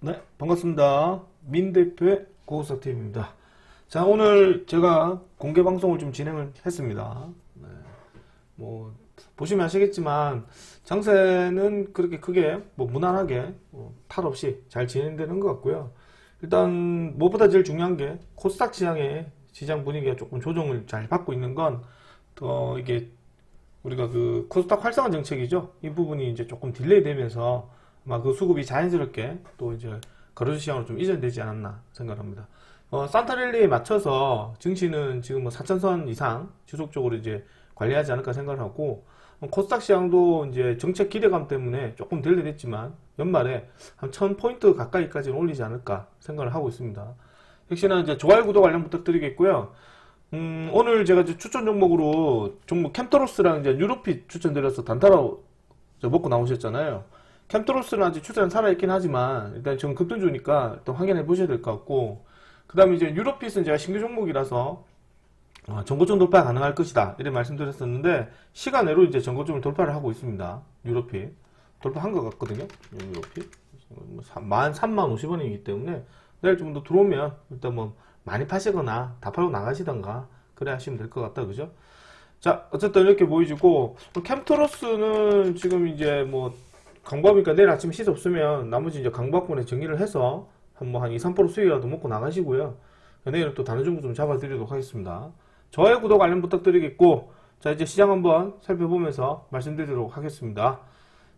네, 반갑습니다. 민 대표의 고우석TV입니다. 자, 오늘 제가 공개 방송을 좀 진행을 했습니다. 네, 뭐 보시면 아시겠지만 장세는 그렇게 크게 무난하게 탈 없이 잘 진행되는 것 같고요. 일단 무엇보다 제일 중요한 게 코스닥 시장의 시장 분위기가 조금 조정을 잘 받고 있는 건 이게 우리가 그 코스닥 활성화 정책이죠. 이 부분이 이제 조금 딜레이 되면서 아마 그 수급이 자연스럽게 또 이제 거래소 시장으로 좀 이전되지 않았나 생각합니다. 산타랠리에 맞춰서 증시는 지금 뭐 4천선 이상 지속적으로 이제 관리하지 않을까 생각을 하고, 코스닥 시장도 이제 정책 기대감 때문에 조금 딜레이 됐지만 연말에 한 1000포인트 가까이까지는 올리지 않을까 생각을 하고 있습니다. 역시나 이제 좋아요, 구독 알람 부탁드리겠고요. 오늘 제가 이제 추천 종목으로 종목 캠토로스랑 이제 뉴로핏 추천드려서 단타로 먹고 나오셨잖아요. 캠토로스는 아직 추천은 살아있긴 하지만 일단 지금 급등주니까 또 확인해 보셔야 될 것 같고, 그 다음에 이제 뉴로핏은 제가 신규 종목이라서 전고점 돌파 가능할 것이다 이렇게 말씀드렸었는데, 시간외로 이제 전고점을 돌파를 하고 있습니다. 뉴로핏 돌파한 것 같거든요. 뉴로핏 13,050원이기 때문에 내일 좀 더 들어오면 일단 뭐 많이 파시거나 다 팔고 나가시던가 그래 하시면 될 것 같다, 그죠? 자, 어쨌든 이렇게 보여지고, 캠토로스는 지금 이제 뭐 강보합니까? 내일 아침에 시세 없으면 나머지 이제 강보합권에 정리를 해서 한 2, 3% 수익이라도 먹고 나가시고요. 내일은 또 다른 종목 좀 잡아드리도록 하겠습니다. 좋아요, 구독, 알림 부탁드리겠고, 자, 이제 시장 한번 살펴보면서 말씀드리도록 하겠습니다.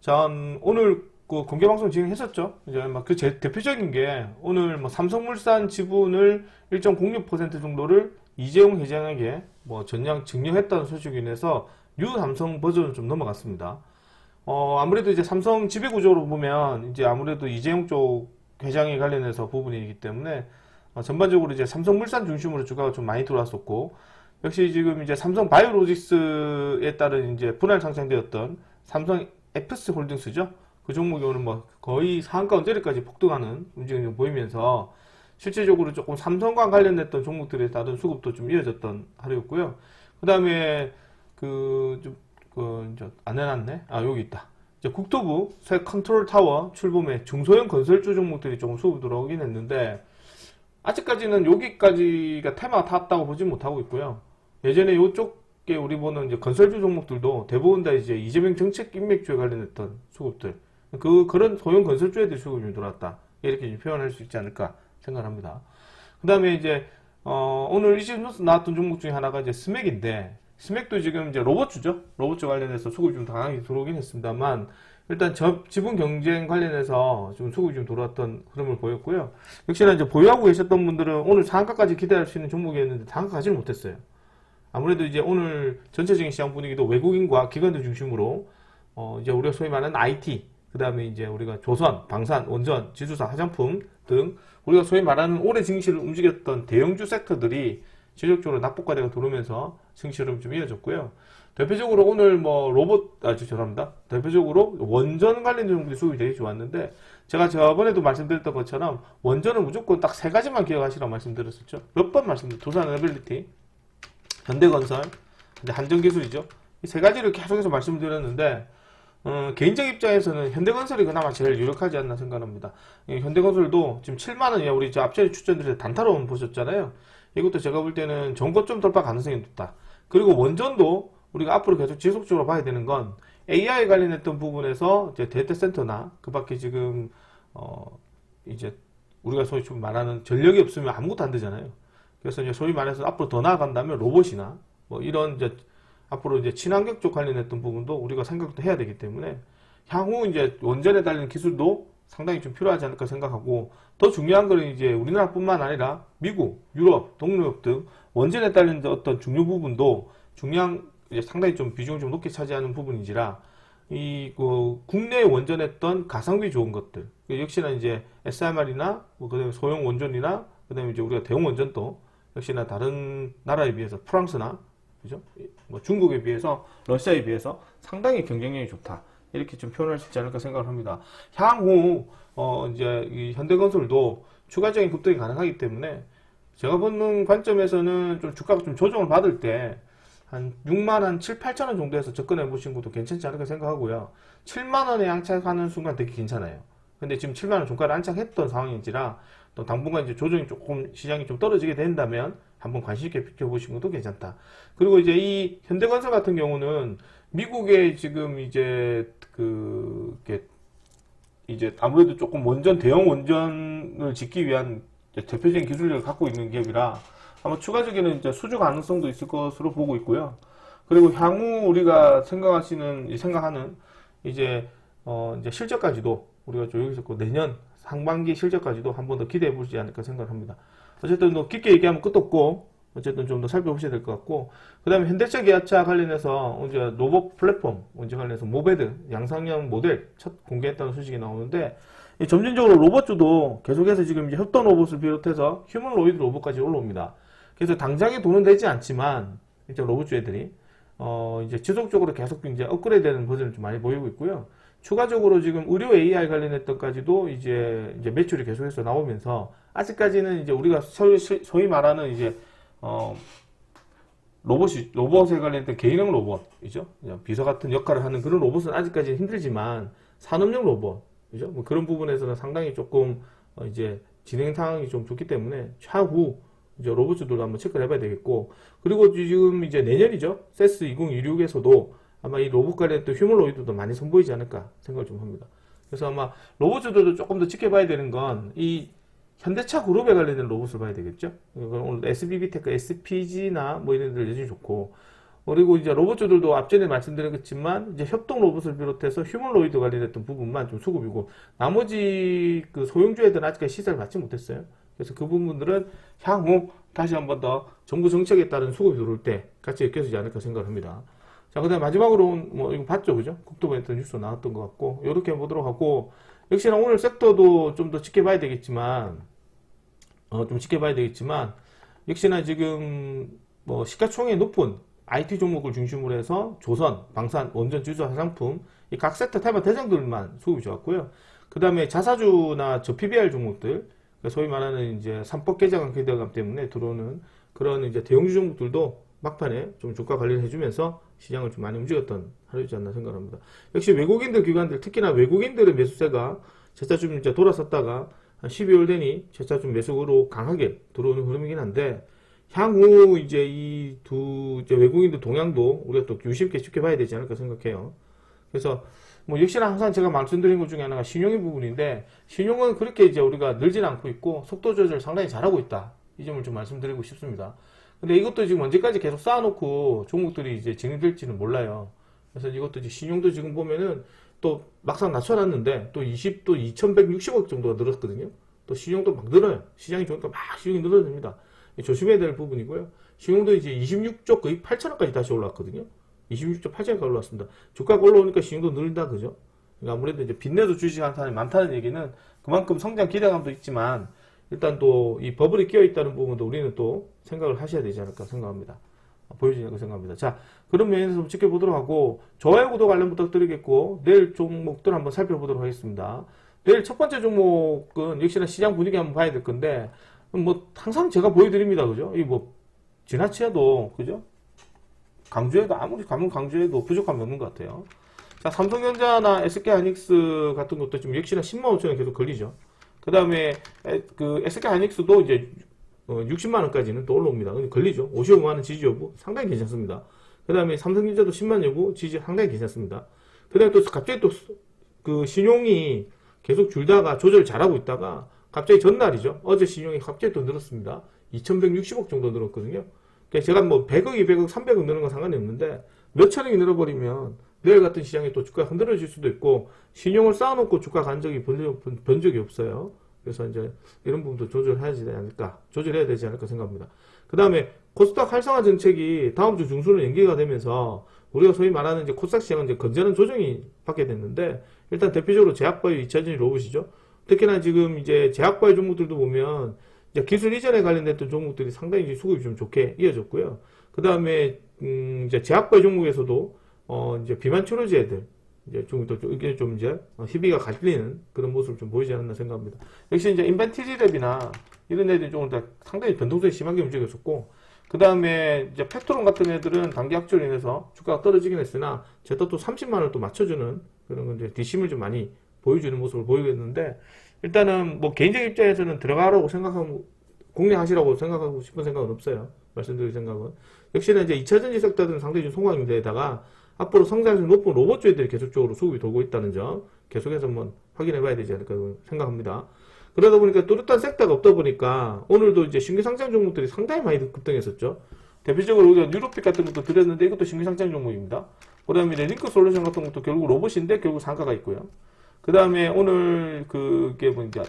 자, 오늘 그 공개방송 진행했었죠. 이제 막 그 대표적인 게 오늘 뭐 삼성물산 지분을 1.06% 정도를 이재용 회장에게 뭐 전량 증여했다는 소식으로 인해서 뉴삼성 버전은 좀 넘어갔습니다. 아무래도 이제 삼성 지배구조로 보면 이제 아무래도 이재용 쪽 회장에 관련해서 부분이기 때문에 전반적으로 이제 삼성물산 중심으로 주가가 좀 많이 들어왔었고, 역시 지금 이제 삼성 바이오로직스에 따른 이제 분할 상장되었던 삼성 FS 홀딩스죠. 그 종목이 오늘 뭐 거의 상한가 언저리까지 폭등하는 움직임이 좀 보이면서 실질적으로 조금 삼성과 관련됐던 종목들에 따른 수급도 좀 이어졌던 하루였고요. 그 다음에 안 해놨네? 여기 있다. 이제 국토부 새 컨트롤 타워 출범에 중소형 건설주 종목들이 조금 수급 들어오긴 했는데, 아직까지는 여기까지가 테마가 탔다고 보진 못하고 있고요. 예전에 이쪽에 우리 보는 이제 건설주 종목들도 대부분 다 이제 이재명 정책 인맥주에 관련했던 수급들, 그런 소형 건설주 애들 수급이 좀 들어왔다, 이렇게 표현할 수 있지 않을까 생각합니다. 그 다음에 이제 오늘 이슈 뉴스 나왔던 종목 중에 하나가 이제 스맥인데, 스맥도 지금 이제 로봇주죠. 로봇주 관련해서 수급이 좀 강하게 들어오긴 했습니다만, 일단 지분 경쟁 관련해서 좀 수급이 좀 들어왔던 흐름을 보였고요. 역시나 이제 보유하고 계셨던 분들은 오늘 상한가까지 기대할 수 있는 종목이었는데 상한가 가지는 못했어요. 아무래도 이제 오늘 전체적인 시장 분위기도 외국인과 기관들 중심으로 이제 우리가 소위 말하는 IT, 그 다음에 이제 우리가 조선, 방산, 원전, 지주사, 화장품 등 우리가 소위 말하는 올해 증시를 움직였던 대형주 섹터들이 지속적으로 낙폭과대가 들어오면서 증시 흐름이 좀 이어졌고요. 대표적으로 오늘 뭐 죄송합니다. 대표적으로 원전 관련 종목들이 수급이 되게 좋았는데, 제가 저번에도 말씀드렸던 것처럼 원전은 무조건 딱 세 가지만 기억하시라고 말씀드렸었죠. 몇 번 말씀드렸죠. 두산에너빌리티, 현대건설, 한전기술이죠. 이 세 가지를 계속해서 말씀드렸는데, 개인적 입장에서는 현대건설이 그나마 제일 유력하지 않나 생각합니다. 현대건설도 지금 7만원 이하, 우리 앞전에 추천드린 단타로 보셨잖아요. 이것도 제가 볼 때는 전고점 돌파 가능성이 높다. 그리고 원전도 우리가 앞으로 계속 지속적으로 봐야 되는 건 AI 관련했던 부분에서 이제 데이터 센터나 그 밖에 지금 이제 우리가 소위 좀 말하는 전력이 없으면 아무것도 안 되잖아요. 그래서 이제 소위 말해서 앞으로 더 나아간다면 로봇이나 뭐 이런 이제 앞으로 이제 친환경 쪽 관련했던 부분도 우리가 생각도 해야 되기 때문에 향후 이제 원전에 달린 기술도 상당히 좀 필요하지 않을까 생각하고, 더 중요한 거는 이제 우리나라뿐만 아니라 미국, 유럽, 동유럽 등 원전에 딸린 어떤 중요 부분도 상당히 좀 비중을 좀 높게 차지하는 부분인지라, 국내 원전했던 가성비 좋은 것들, 역시나 이제 SMR이나 그다음에 소형 원전이나 그다음에 이제 우리가 대형 원전도 역시나 다른 나라에 비해서 프랑스나 그죠? 뭐 중국에 비해서 러시아에 비해서 상당히 경쟁력이 좋다, 이렇게 좀 표현할 수 있지 않을까 생각을 합니다. 향후 이제 이 현대건설도 추가적인 급등이 가능하기 때문에 제가 보는 관점에서는 좀 주가가 좀 조정을 받을 때 한 6만 한 7, 8천 원 정도에서 접근해 보신 것도 괜찮지 않을까 생각하고요. 7만 원에 양착하는 순간 되게 괜찮아요. 근데 지금 7만원 종가를 안착했던 상황인지라 또 당분간 이제 조정이 조금 시장이 좀 떨어지게 된다면 한번 관심 있게 지켜보시는 것도 괜찮다. 그리고 이제 이 현대건설 같은 경우는 미국의 지금 이제 이제 아무래도 조금 대형 원전을 짓기 위한 대표적인 기술력을 갖고 있는 기업이라 아마 추가적인 이제 수주 가능성도 있을 것으로 보고 있고요. 그리고 향후 우리가 생각하는 이제 이제 실적까지도 우리가 좀 여기서 내년 상반기 실적까지도 한 번 더 기대해 보지 않을까 생각을 합니다. 어쨌든 뭐 깊게 얘기하면 끝도 없고 어쨌든 좀 더 살펴보셔야 될 것 같고, 그 다음에 현대차 기아차 관련해서 이제 로봇 플랫폼 문제 관련해서 모베드 양산형 모델 첫 공개했다는 소식이 나오는데, 점진적으로 로봇주도 계속해서 지금 이제 협동 로봇을 비롯해서 휴머노이드 로봇까지 올라옵니다. 그래서 당장에 돈은 되지 않지만 이제 로봇주애들이 이제 지속적으로 계속 이제 업그레이드되는 버전을 좀 많이 보이고 있고요. 추가적으로 지금 의료 AI 관련했던까지도 이제 매출이 계속해서 나오면서, 아직까지는 이제 우리가 소위 말하는 이제 로봇에 관련된 개인형 로봇이죠. 비서 같은 역할을 하는 그런 로봇은 아직까지는 힘들지만 산업용 로봇, 그죠? 뭐 그런 부분에서는 상당히 조금 이제 진행 상황이 좀 좋기 때문에 차후 이제 로봇들도 한번 체크를 해봐야 되겠고, 그리고 지금 이제 내년이죠. 세스 2026에서도 아마 이 로봇 관련된 휴머노이드도 많이 선보이지 않을까 생각을 좀 합니다. 그래서 아마 로봇들도 조금 더 지켜봐야 되는 건 이 현대차 그룹에 관련된 로봇을 봐야 되겠죠. 오늘 SBB테크, SPG나 뭐 이런 데들 여전히 좋고, 그리고 이제 로봇주들도 앞전에 말씀드렸지만 이제 협동 로봇을 비롯해서 휴머노이드 관련됐던 부분만 좀 수급이고, 나머지 그 소형주애들은 아직까지 시세를 받지 못했어요. 그래서 그 부분들은 향후 다시 한 번 더 정부 정책에 따른 수급이 들어올 때 같이 엮여지지 않을까 생각을 합니다. 자, 그 다음에 마지막으로 뭐 이거 봤죠, 그죠? 국토부에서 뉴스 나왔던 것 같고, 이렇게 보도록 하고, 역시나 오늘 섹터도 좀 더 지켜봐야 되겠지만, 역시나 지금 뭐 시가총액 높은 IT 종목을 중심으로 해서 조선, 방산, 원전, 주주, 화장품 이 각 섹터 테마 대장들만 수급이 좋았고요. 그 다음에 자사주나 PBR 종목들, 소위 말하는 이제 삼법 개정 기대감 때문에 들어오는 그런 이제 대형주 종목들도 막판에 좀 주가 관리를 해주면서 시장을 좀 많이 움직였던 하루이지 않나 생각합니다. 역시 외국인들 기관들, 특히나 외국인들의 매수세가 재차 좀 이제 돌아섰다가 한 12월 되니 재차 좀 매수로 강하게 들어오는 흐름이긴 한데, 향후 이제 이제 외국인들 동향도 우리가 또 유심히 지켜봐야 되지 않을까 생각해요. 그래서 뭐 역시나 항상 제가 말씀드린 것 중에 하나가 신용의 부분인데, 신용은 그렇게 이제 우리가 늘진 않고 있고 속도 조절 상당히 잘하고 있다. 이 점을 좀 말씀드리고 싶습니다. 근데 이것도 지금 언제까지 계속 쌓아놓고 종목들이 이제 진행될지는 몰라요. 그래서 이것도 이제 신용도 지금 보면은 또 막상 낮춰놨는데 또 2160억 정도가 늘었거든요. 또 신용도 막 늘어요. 시장이 좋으니까 막 신용이 늘어집니다. 조심해야 될 부분이고요. 신용도 이제 26조 거의 8천원까지 다시 올라왔거든요. 26조 8천원까지 올라왔습니다. 주가가 올라오니까 신용도 늘다, 그죠? 그러니까 아무래도 이제 빚내도 주식하는 사람이 많다는 얘기는 그만큼 성장 기대감도 있지만, 일단 또 이 버블이 끼어 있다는 부분도 우리는 또 생각을 하셔야 되지 않을까 생각합니다. 보여지지 않을까 생각합니다. 자, 그런 면에서 좀 지켜보도록 하고, 좋아요, 구독, 알람 부탁드리겠고, 내일 종목들 한번 살펴보도록 하겠습니다. 내일 첫 번째 종목은 역시나 시장 분위기 한번 봐야 될 건데, 뭐 항상 제가 보여드립니다, 그죠? 이 뭐 지나치어도, 그죠? 강조해도, 아무리 강조해도 부족함이 없는 것 같아요. 자, 삼성전자나 SK하이닉스 같은 것도 지금 역시나 10만 5천원 계속 걸리죠. 그 다음에 그 SK하이닉스도 이제 60만원까지는 또 올라옵니다. 근데 걸리죠. 55만원 지지 여부 상당히 괜찮습니다. 그 다음에 삼성전자도 10만 여부 지지 상당히 괜찮습니다. 그 다음에 또 갑자기 또 그 신용이 계속 줄다가 조절 잘하고 있다가 갑자기 전날이죠. 어제 신용이 갑자기 또 늘었습니다. 2160억 정도 늘었거든요. 그러니까 제가 뭐 100억, 200억, 300억 늘는 건 상관이 없는데, 몇 천억이 늘어버리면 내일 같은 시장에 또 주가가 흔들어질 수도 있고, 신용을 쌓아놓고 주가 간 적이 본 적이 없어요. 그래서 이제 이런 부분도 조절해야 되지 않을까 생각합니다. 그 다음에 코스닥 활성화 정책이 다음 주 중순으로 연기가 되면서 우리가 소위 말하는 이제 코스닥 시장은 이제 건전한 조정이 받게 됐는데, 일단 대표적으로 제약바이오 2차전지 로봇이죠. 특히나 지금 이제 제약바이오 종목들도 보면 이제 기술 이전에 관련됐던 종목들이 상당히 이제 수급이 좀 좋게 이어졌고요. 그 다음에 이제 제약바이오 종목에서도 이제 비만 치료제들 이제 이게 좀 이제 희비가 갈리는 그런 모습을 좀 보이지 않았나 생각합니다. 역시 이제 인벤티지랩이나 이런 애들이 좀 상당히 변동성이 심하게 움직였었고, 그 다음에 이제 팩토론 같은 애들은 단기 약조로 인해서 주가가 떨어지긴 했으나 제가 또 30만원을 또 맞춰주는 그런 이제 뒷심을 좀 많이 보여주는 모습을 보이겠는데, 일단은 뭐 개인적인 입장에서는 들어가라고 생각하고 공략하시라고 생각하고 싶은 생각은 없어요. 말씀드릴 생각은. 역시나 이제 2차전지 섹터들은 상당히 좀 송황인데다가 앞으로 성장률이 높은 로봇주들이 계속적으로 수급이 돌고 있다는 점 계속해서 한번 확인해 봐야 되지 않을까 생각합니다. 그러다 보니까 뚜렷한 섹터가 없다 보니까 오늘도 이제 신규 상장 종목들이 상당히 많이 급등했었죠. 대표적으로 우리가 뉴로픽 같은 것도 드렸는데 이것도 신규 상장 종목입니다. 그 다음에 링크 솔루션 같은 것도 결국 로봇인데 결국 상가가 있고요. 그 다음에 오늘 그게 뭐냐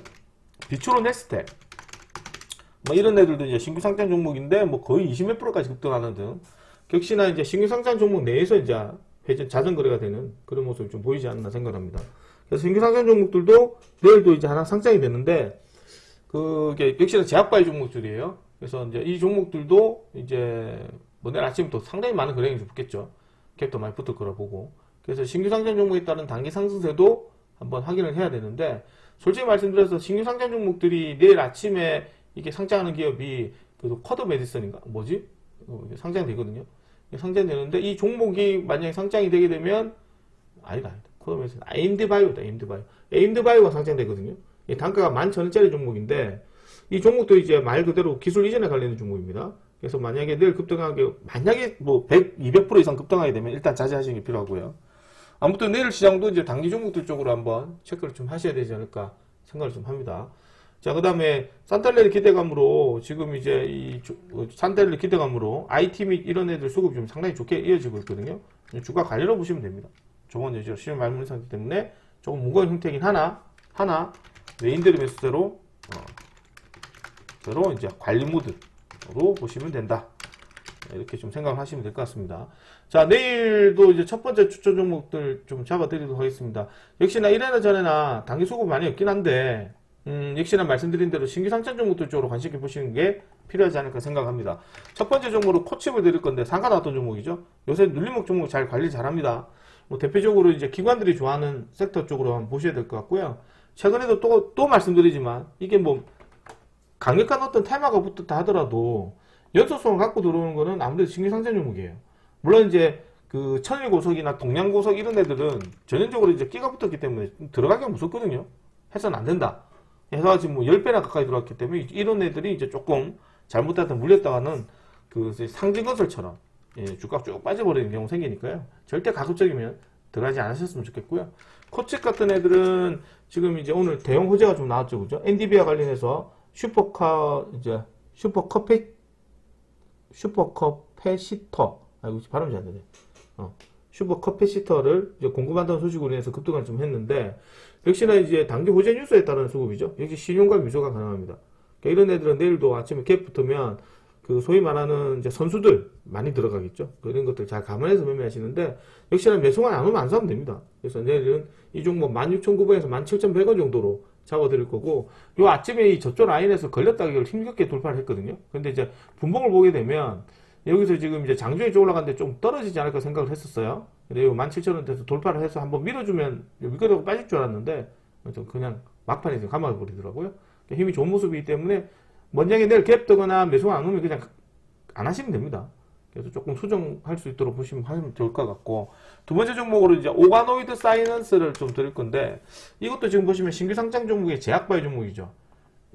비추론 넥스텍 뭐 이런 애들도 이제 신규 상장 종목인데 뭐 거의 20몇 %까지 급등하는 등 역시나 이제 신규 상장 종목 내에서 이제 회전 자전 거래가 되는 그런 모습이 좀 보이지 않나 생각합니다. 그래서 신규 상장 종목들도 내일도 이제 하나 상장이 됐는데 그게 역시나 제약바이오 종목들이에요. 그래서 이제 이 종목들도 이제 뭐 내일 아침부터 상당히 많은 거래량이 붙겠죠. 갭도 많이 붙을 거라 보고. 그래서 신규 상장 종목에 따른 단기 상승세도 한번 확인을 해야 되는데 솔직히 말씀드려서 신규 상장 종목들이 내일 아침에 이게 상장하는 기업이 그래도 쿼터 메디슨인가 뭐지? 상장되거든요. 상장되는데 이 종목이 만약에 상장이 되게 되면 아니다. 쿼터 메디슨 에임드바이오다. 에임드바이오가 상장되거든요. 단가가 11,000원짜리 종목인데 이 종목도 이제 말 그대로 기술 이전에 관련된 종목입니다. 그래서 만약에 내일 급등하게 만약에 뭐 100, 200% 이상 급등하게 되면 일단 자제하시는 게 필요하고요. 아무튼 내일 시장도 이제 단기 종목들 쪽으로 한번 체크를 좀 하셔야 되지 않을까 생각을 좀 합니다. 자, 그 다음에 산텔레를 기대감으로 지금 이제 이 산텔레를 기대감으로 IT 및 이런 애들 수급이 좀 상당히 좋게 이어지고 있거든요. 주가 관리로 보시면 됩니다. 좋은 여지로 시험 말문 상태 때문에 조금 무거운 형태이긴 하나 메인들의 매수대로 이제 관리 모드로 보시면 된다. 이렇게 좀 생각을 하시면 될 것 같습니다. 자, 내일도 이제 첫 번째 추천 종목들 좀 잡아드리도록 하겠습니다. 역시나 이래나 저래나 단기 수급 많이 없긴 한데, 역시나 말씀드린 대로 신규 상장 종목들 쪽으로 관심 있게 보시는 게 필요하지 않을까 생각합니다. 첫 번째 종목으로 코칩을 드릴 건데, 상가 나왔던 종목이죠. 요새 눌림목 종목 잘 관리 잘 합니다. 뭐 대표적으로 이제 기관들이 좋아하는 섹터 쪽으로 한번 보셔야 될 것 같고요. 최근에도 또 말씀드리지만, 이게 뭐, 강력한 어떤 테마가 붙었다 하더라도, 연속성을 갖고 들어오는 거는 아무래도 신규 상장 종목이에요. 물론 이제 그 천일고속이나 동양고속 이런 애들은 전형적으로 이제 끼가 붙었기 때문에 들어가기가 무섭거든요. 해서는 안 된다. 해서 지금 뭐 10배나 가까이 들어왔기 때문에 이런 애들이 이제 조금 잘못하다 물렸다가는 그 상징건설처럼 주가 쭉 빠져버리는 경우 생기니까요. 절대 가급적이면 들어가지 않으셨으면 좋겠고요. 코치 같은 애들은 지금 이제 오늘 대형 호재가 좀 나왔죠. 그죠? 엔디비와 관련해서 슈퍼커패시터. 아이고, 발음이 안 되네. 슈퍼커패시터를 이제 공급한다는 소식으로 인해서 급등을 좀 했는데, 역시나 이제 단기 호재 뉴스에 따른 수급이죠. 역시 신용과 미소가 가능합니다. 그러니까 이런 애들은 내일도 아침에 갭 붙으면, 그 소위 말하는 이제 선수들 많이 들어가겠죠. 그런 것들 잘 감안해서 매매하시는데, 역시나 매수만 안 오면 안 사면 됩니다. 그래서 내일은 이 종목 16,900원에서 17,100원 정도로 잡아드릴 거고, 요 아침에 이 저쪽 라인에서 걸렸다가 이걸 힘겹게 돌파를 했거든요. 근데 이제 분봉을 보게 되면 여기서 지금 이제 장중에 올라갔는데 좀 떨어지지 않을까 생각을 했었어요. 근데 요 17,000원대에서 돌파를 해서 한번 밀어주면 밀거리가 빠질 줄 알았는데 그냥 막판에 지금 감아버리더라고요. 힘이 좋은 모습이기 때문에 만약에 내일 갭 뜨거나 매수가 안 오면 그냥 안 하시면 됩니다. 그래서 조금 수정할 수 있도록 하시면 좋을 것 같고, 두 번째 종목으로 이제 오가노이드 사이언스를 좀 드릴 건데, 이것도 지금 보시면 신규 상장 종목의 제약바이오 종목이죠.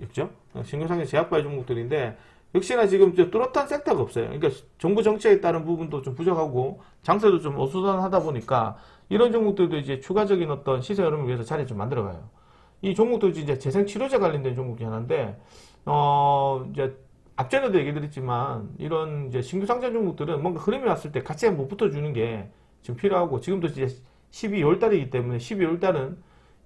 있죠? 신규 상장 제약바이오 종목들인데, 역시나 지금 뚜렷한 섹터가 없어요. 그러니까 정부 정책에 따른 부분도 좀 부족하고, 장세도 좀 어수선하다 보니까, 이런 종목들도 이제 추가적인 어떤 시세 흐름을 위해서 자리 좀 만들어가요. 이 종목도 이제 재생치료제 관련된 종목이 하나인데, 이제 앞전에도 얘기 드렸지만 이런 이제 신규 상장 종목들은 뭔가 흐름이 왔을 때 같이 한번 붙어주는 게 지금 필요하고, 지금도 이제 12월 달이기 때문에 12월 달은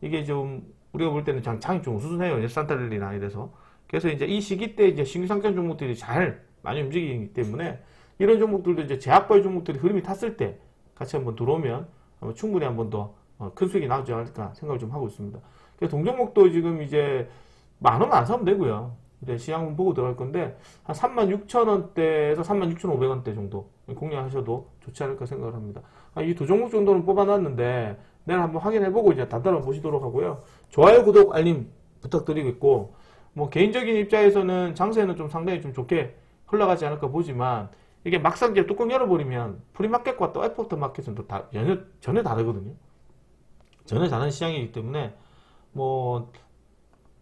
이게 좀 우리가 볼 때는 장이 좀 수순해요. 산타렐리나 이래서. 그래서 이제 이 시기 때 이제 신규 상장 종목들이 잘 많이 움직이기 때문에 이런 종목들도 이제 제약바이오 종목들이 흐름이 탔을 때 같이 한번 들어오면 충분히 한번 더 큰 수익이 나오지 않을까 생각을 좀 하고 있습니다. 그래서 동종목도 지금 이제 10,000원 안 사면 되고요. 시장 보고 들어갈 건데 한 36,000원대에서 36,500원대 정도 공략하셔도 좋지 않을까 생각을 합니다. 이 두 종목 정도는 뽑아놨는데 내일 한번 확인해보고 이제 단단히 보시도록 하고요. 좋아요, 구독, 알림 부탁드리겠고, 뭐 개인적인 입장에서는 장세는 좀 상당히 좀 좋게 흘러가지 않을까 보지만, 이게 막상 이제 뚜껑 열어버리면 프리마켓과 또 애프터 마켓은 또 전혀 다르거든요. 전혀 다른 시장이기 때문에 뭐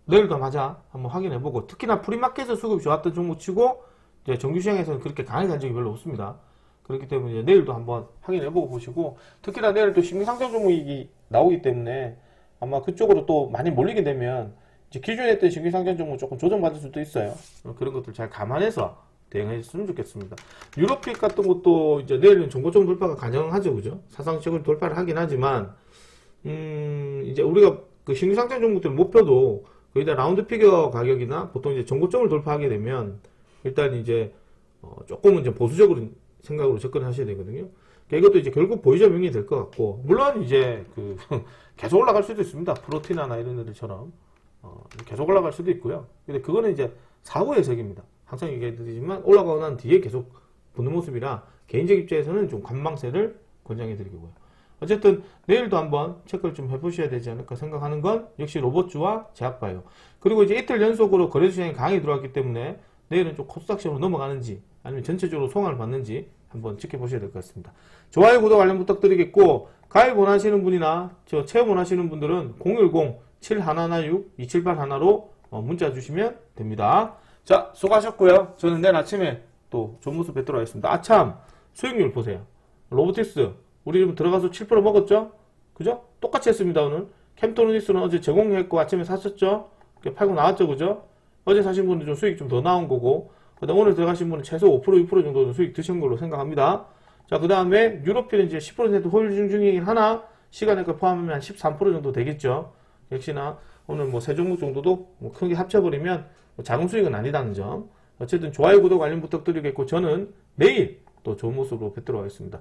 내일도 맞아 한번 확인해보고, 특히나 프리마켓에서 수급이 좋았던 종목 치고 이제 정규시장에서는 그렇게 강하게 간 적이 별로 없습니다. 그렇기 때문에 이제 내일도 한번 확인해보고 보시고, 특히나 내일 또 신규상장 종목이 나오기 때문에 아마 그쪽으로 또 많이 몰리게 되면 이제 기존에 했던 신규상장 종목 조금 조정받을 수도 있어요. 그런 것들 잘 감안해서 대응했으면 좋겠습니다. 유로픽 같은 것도 이제 내일은 정고점 돌파가 가능하죠, 그죠? 사상적으로 돌파를 하긴 하지만, 이제 우리가 그 신규상장 종목들 목표도 거의 다 라운드 피겨 가격이나 보통 이제 정고점을 돌파하게 되면 일단 이제 조금은 이제 보수적으로 생각으로 접근하셔야 되거든요. 그러니까 이것도 이제 결국 보유자 명이 될 것 같고, 물론 이제 그 계속 올라갈 수도 있습니다. 프로티나나 이런 애들처럼 계속 올라갈 수도 있고요. 근데 그거는 이제 사후의 해석입니다. 항상 얘기해드리지만 올라가고 난 뒤에 계속 보는 모습이라 개인적 입장에서는 좀 관망세를 권장해드리고요. 어쨌든 내일도 한번 체크를 좀 해보셔야 되지 않을까 생각하는 건 역시 로봇주와 제약바이오. 그리고 이제 이틀 연속으로 거래소 시장이 강하게 들어왔기 때문에 내일은 좀 코스닥 시장으로 넘어가는지 아니면 전체적으로 소강을 받는지 한번 지켜보셔야 될 것 같습니다. 좋아요, 구독, 알림 부탁드리겠고, 가입 원하시는 분이나 체험 원하시는 분들은 010-7116-2781로 문자 주시면 됩니다. 자, 수고하셨고요. 저는 내일 아침에 또 좋은 모습 뵙도록 하겠습니다. 아참, 수익률 보세요. 로보틱스 우리 좀 들어가서 7% 먹었죠? 그죠? 똑같이 했습니다. 오늘 캠토르니스는 어제 제공했고 아침에 샀었죠? 팔고 나왔죠, 그죠? 어제 사신 분들 좀 수익 좀 더 나온 거고, 그다음 오늘 들어가신 분은 최소 5% 6% 정도는 수익 드신 걸로 생각합니다. 자, 그 다음에 유로피는 이제 10% 호일 중이긴 하나 시간에 포함하면 한 13% 정도 되겠죠. 역시나 오늘 뭐 세 종목 정도도 뭐 크게 합쳐버리면 작은 수익은 아니다는 점. 어쨌든 좋아요, 구독, 알림 부탁드리겠고, 저는 내일 또 좋은 모습으로 뵙도록 하겠습니다.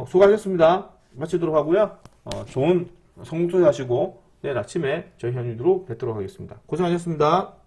수고하셨습니다. 마치도록 하고요. 좋은 성투 하시고 내일 아침에 저희 현유로 뵙도록 하겠습니다. 고생하셨습니다.